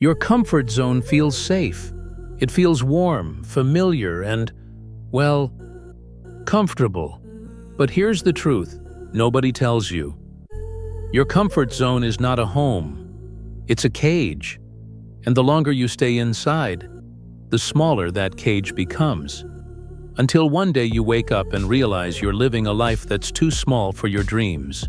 Your comfort zone feels safe. It feels warm, familiar, and, well, comfortable. But here's the truth nobody tells you. Your comfort zone is not a home. It's a cage. And the longer you stay inside, the smaller that cage becomes. Until one day you wake up and realize you're living a life that's too small for your dreams.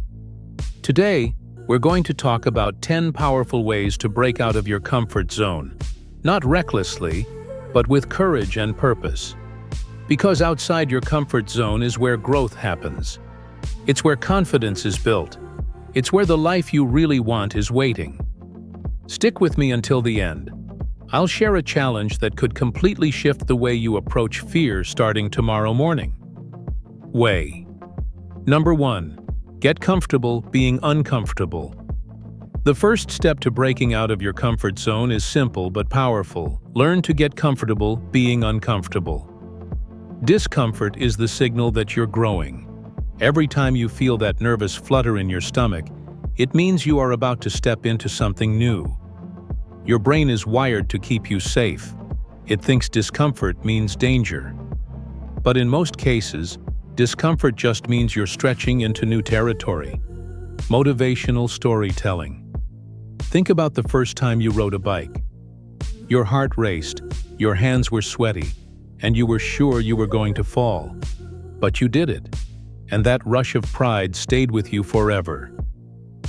Today, we're going to talk about 10 powerful ways to break out of your comfort zone. Not recklessly, but with courage and purpose. Because outside your comfort zone is where growth happens. It's where confidence is built. It's where the life you really want is waiting. Stick with me until the end. I'll share a challenge that could completely shift the way you approach fear starting tomorrow morning. Way. Number 1. Get comfortable being uncomfortable. The first step to breaking out of your comfort zone is simple but powerful. Learn to get comfortable being uncomfortable. Discomfort is the signal that you're growing. Every time you feel that nervous flutter in your stomach, it means you are about to step into something new. Your brain is wired to keep you safe. It thinks discomfort means danger. But in most cases, discomfort just means you're stretching into new territory. Motivational storytelling. Think about the first time you rode a bike. Your heart raced, your hands were sweaty, and you were sure you were going to fall. But you did it, and that rush of pride stayed with you forever.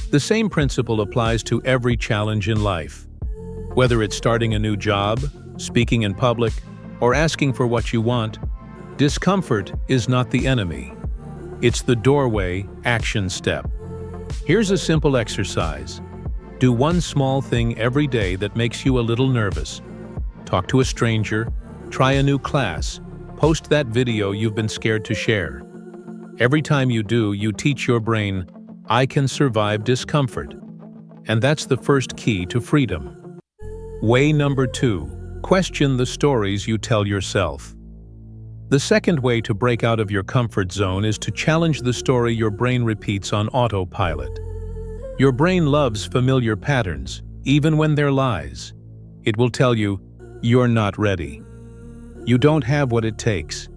The same principle applies to every challenge in life. Whether it's starting a new job, speaking in public, or asking for what you want, discomfort is not the enemy. It's the doorway, action step. Here's a simple exercise. Do one small thing every day that makes you a little nervous. Talk to a stranger, try a new class, post that video you've been scared to share. Every time you do, you teach your brain, I can survive discomfort. And that's the first key to freedom. Way number 2. Question the stories you tell yourself. The second way to break out of your comfort zone is to challenge the story your brain repeats on autopilot. Your brain loves familiar patterns, even when they're lies. It will tell you, you're not ready. You don't have what it takes.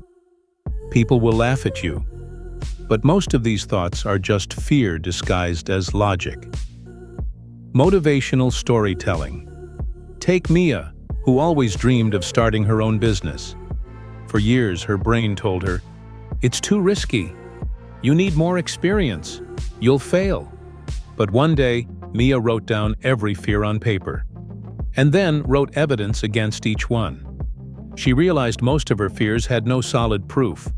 People will laugh at you. But most of these thoughts are just fear disguised as logic. Motivational storytelling. Take Mia, who always dreamed of starting her own business. For years, her brain told her, it's too risky. You need more experience. You'll fail. But one day, Mia wrote down every fear on paper, and then wrote evidence against each one. She realized most of her fears had no solid proof.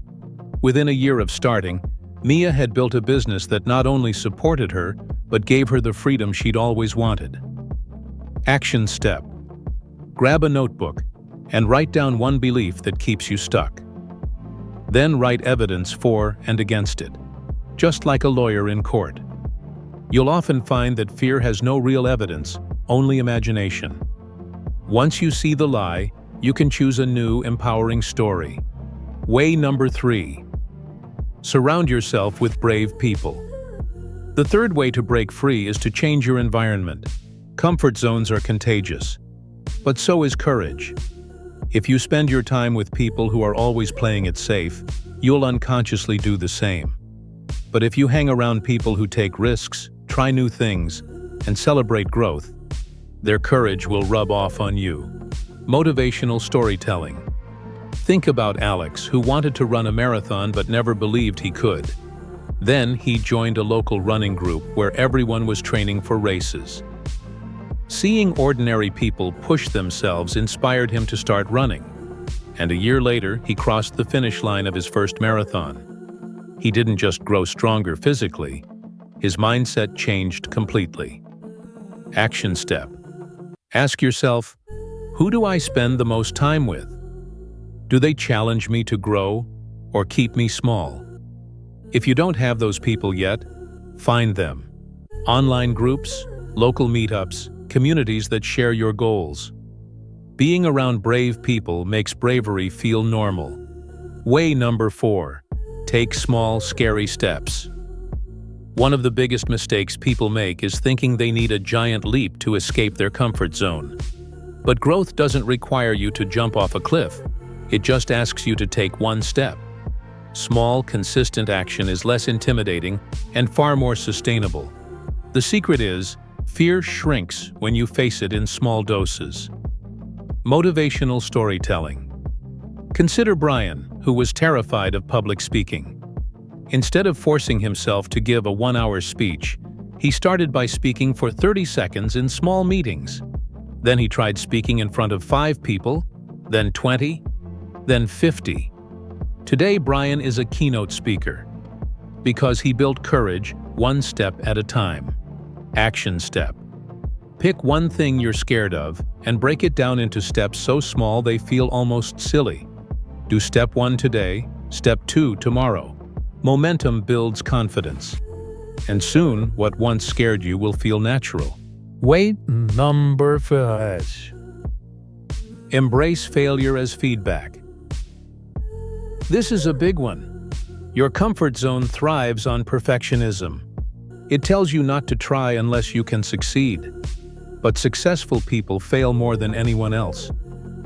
Within a year of starting, Mia had built a business that not only supported her, but gave her the freedom she'd always wanted. Action step. Grab a notebook and write down one belief that keeps you stuck. Then write evidence for and against it, just like a lawyer in court. You'll often find that fear has no real evidence, only imagination. Once you see the lie, you can choose a new, empowering story. Way number 3. Surround yourself with brave people. The third way to break free is to change your environment. Comfort zones are contagious, but so is courage. If you spend your time with people who are always playing it safe, you'll unconsciously do the same. But if you hang around people who take risks, try new things, and celebrate growth, their courage will rub off on you. Motivational storytelling. Think about Alex, who wanted to run a marathon but never believed he could. Then he joined a local running group where everyone was training for races. Seeing ordinary people push themselves inspired him to start running, and a year later he crossed the finish line of his first marathon. He didn't just grow stronger physically, his mindset changed completely. Action step. Ask yourself, who do I spend the most time with? Do they challenge me to grow or keep me small? If you don't have those people yet, find them. Online groups, local meetups, communities that share your goals. Being around brave people makes bravery feel normal. Way number 4. Take small, scary steps. One of the biggest mistakes people make is thinking they need a giant leap to escape their comfort zone. But growth doesn't require you to jump off a cliff. It just asks you to take one step. Small, consistent action is less intimidating and far more sustainable. The secret is, fear shrinks when you face it in small doses. Motivational storytelling. Consider Brian, who was terrified of public speaking. Instead of forcing himself to give a 1-hour speech, he started by speaking for 30 seconds in small meetings. Then he tried speaking in front of 5 people, then 20, then 50. Today, Brian is a keynote speaker because he built courage one step at a time. Action step. Pick one thing you're scared of and break it down into steps so small they feel almost silly. Do step 1 today, step 2 tomorrow. Momentum builds confidence. And soon, what once scared you will feel natural. Number 5. Embrace failure as feedback. This is a big one. Your comfort zone thrives on perfectionism. It tells you not to try unless you can succeed. But successful people fail more than anyone else.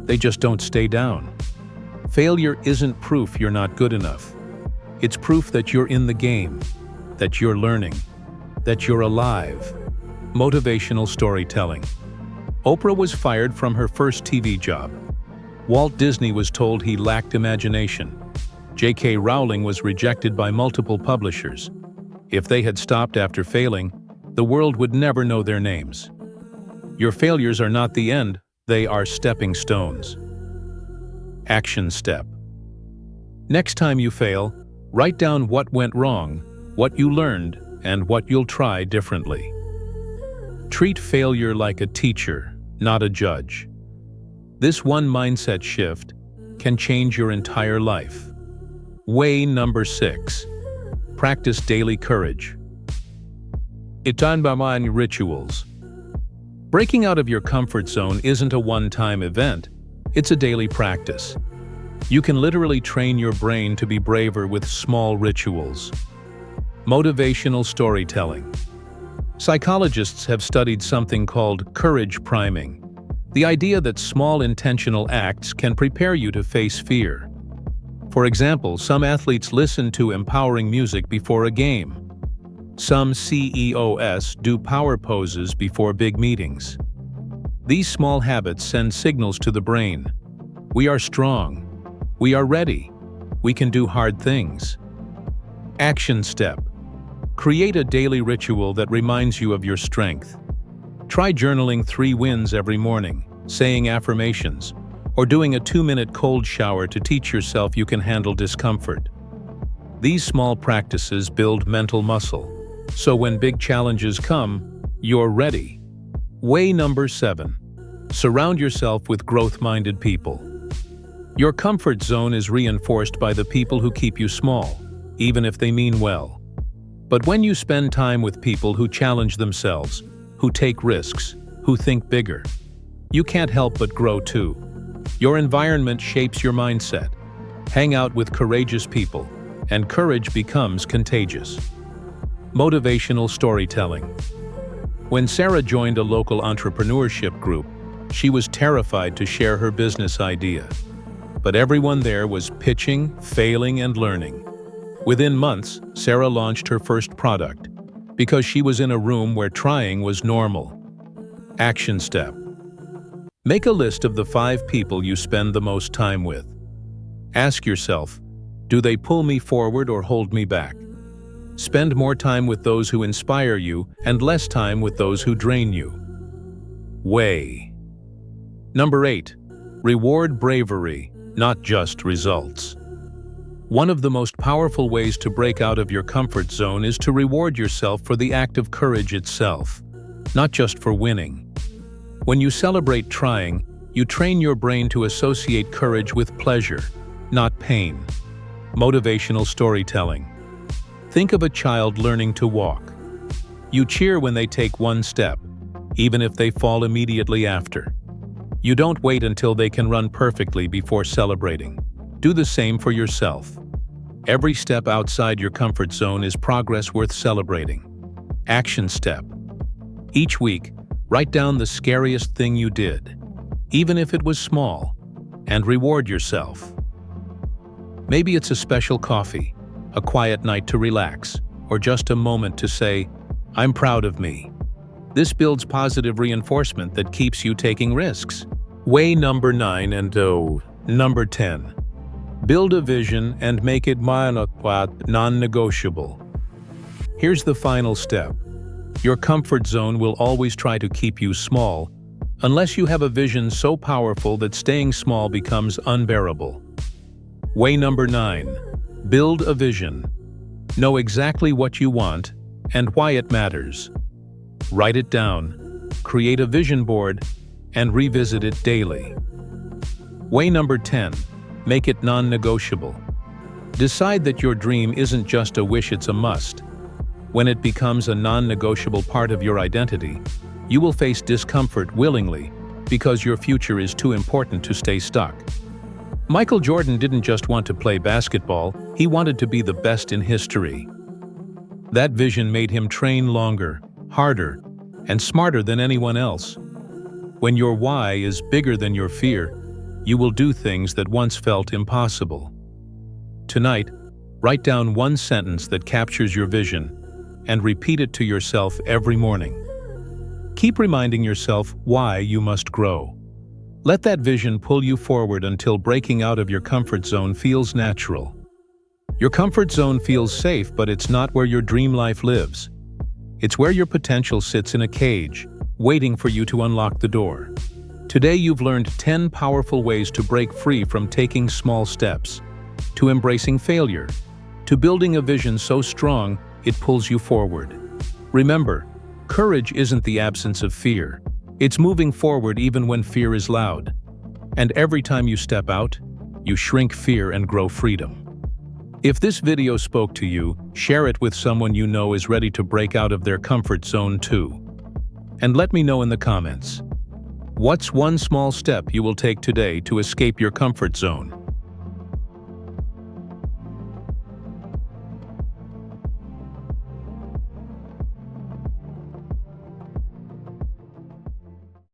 They just don't stay down. Failure isn't proof you're not good enough. It's proof that you're in the game, that you're learning, that you're alive. Motivational storytelling. Oprah was fired from her first TV job. Walt Disney was told he lacked imagination. J.K. Rowling was rejected by multiple publishers. If they had stopped after failing, the world would never know their names. Your failures are not the end, they are stepping stones. Action step. Next time you fail, write down what went wrong, what you learned, and what you'll try differently. Treat failure like a teacher, not a judge. This one mindset shift can change your entire life. Way number 6. Practice daily courage. Itanbaman rituals. Breaking out of your comfort zone isn't a one-time event, it's a daily practice. You can literally train your brain to be braver with small rituals. Motivational storytelling. Psychologists have studied something called courage priming, the idea that small intentional acts can prepare you to face fear. For example, some athletes listen to empowering music before a game. Some CEOs do power poses before big meetings. These small habits send signals to the brain. We are strong. We are ready. We can do hard things. Action step. Create a daily ritual that reminds you of your strength. Try journaling 3 wins every morning, saying affirmations, or doing a 2-minute cold shower to teach yourself you can handle discomfort. These small practices build mental muscle, so when big challenges come, you're ready. Way number 7. Surround yourself with growth-minded people. Your comfort zone is reinforced by the people who keep you small, even if they mean well. But when you spend time with people who challenge themselves, who take risks, who think bigger, you can't help but grow too. Your environment shapes your mindset. Hang out with courageous people, and courage becomes contagious. Motivational storytelling. When Sarah joined a local entrepreneurship group, she was terrified to share her business idea. But everyone there was pitching, failing, and learning. Within months, Sarah launched her first product, because she was in a room where trying was normal. Action step. Make a list of the 5 people you spend the most time with. Ask yourself, do they pull me forward or hold me back? Spend more time with those who inspire you and less time with those who drain you. Way. Number 8. Reward bravery, not just results. One of the most powerful ways to break out of your comfort zone is to reward yourself for the act of courage itself, not just for winning. When you celebrate trying, you train your brain to associate courage with pleasure, not pain. Motivational storytelling. Think of a child learning to walk. You cheer when they take one step, even if they fall immediately after. You don't wait until they can run perfectly before celebrating. Do the same for yourself. Every step outside your comfort zone is progress worth celebrating. Action step. Each week, write down the scariest thing you did. even if it was small, and reward yourself. Maybe it's a special coffee, a quiet night to relax, or just a moment to say, "I'm proud of me." This builds positive reinforcement that keeps you taking risks. Way number 9 and number 10. Build a vision and make it non-negotiable. Here's the final step. Your comfort zone will always try to keep you small, unless you have a vision so powerful that staying small becomes unbearable. Way number 9. Build a vision. Know exactly what you want and why it matters. Write it down, create a vision board, and revisit it daily. Way number 10. Make it non-negotiable. Decide that your dream isn't just a wish, it's a must. When it becomes a non-negotiable part of your identity, you will face discomfort willingly because your future is too important to stay stuck. Michael Jordan didn't just want to play basketball, he wanted to be the best in history. That vision made him train longer, harder, and smarter than anyone else. When your why is bigger than your fear, you will do things that once felt impossible. Tonight, write down one sentence that captures your vision and repeat it to yourself every morning. Keep reminding yourself why you must grow. Let that vision pull you forward until breaking out of your comfort zone feels natural. Your comfort zone feels safe, but it's not where your dream life lives. It's where your potential sits in a cage, waiting for you to unlock the door. Today you've learned 10 powerful ways to break free from taking small steps, to embracing failure, to building a vision so strong it pulls you forward. Remember, courage isn't the absence of fear. It's moving forward even when fear is loud. And every time you step out, you shrink fear and grow freedom. If this video spoke to you, share it with someone you know is ready to break out of their comfort zone too. And let me know in the comments. What's one small step you will take today to escape your comfort zone?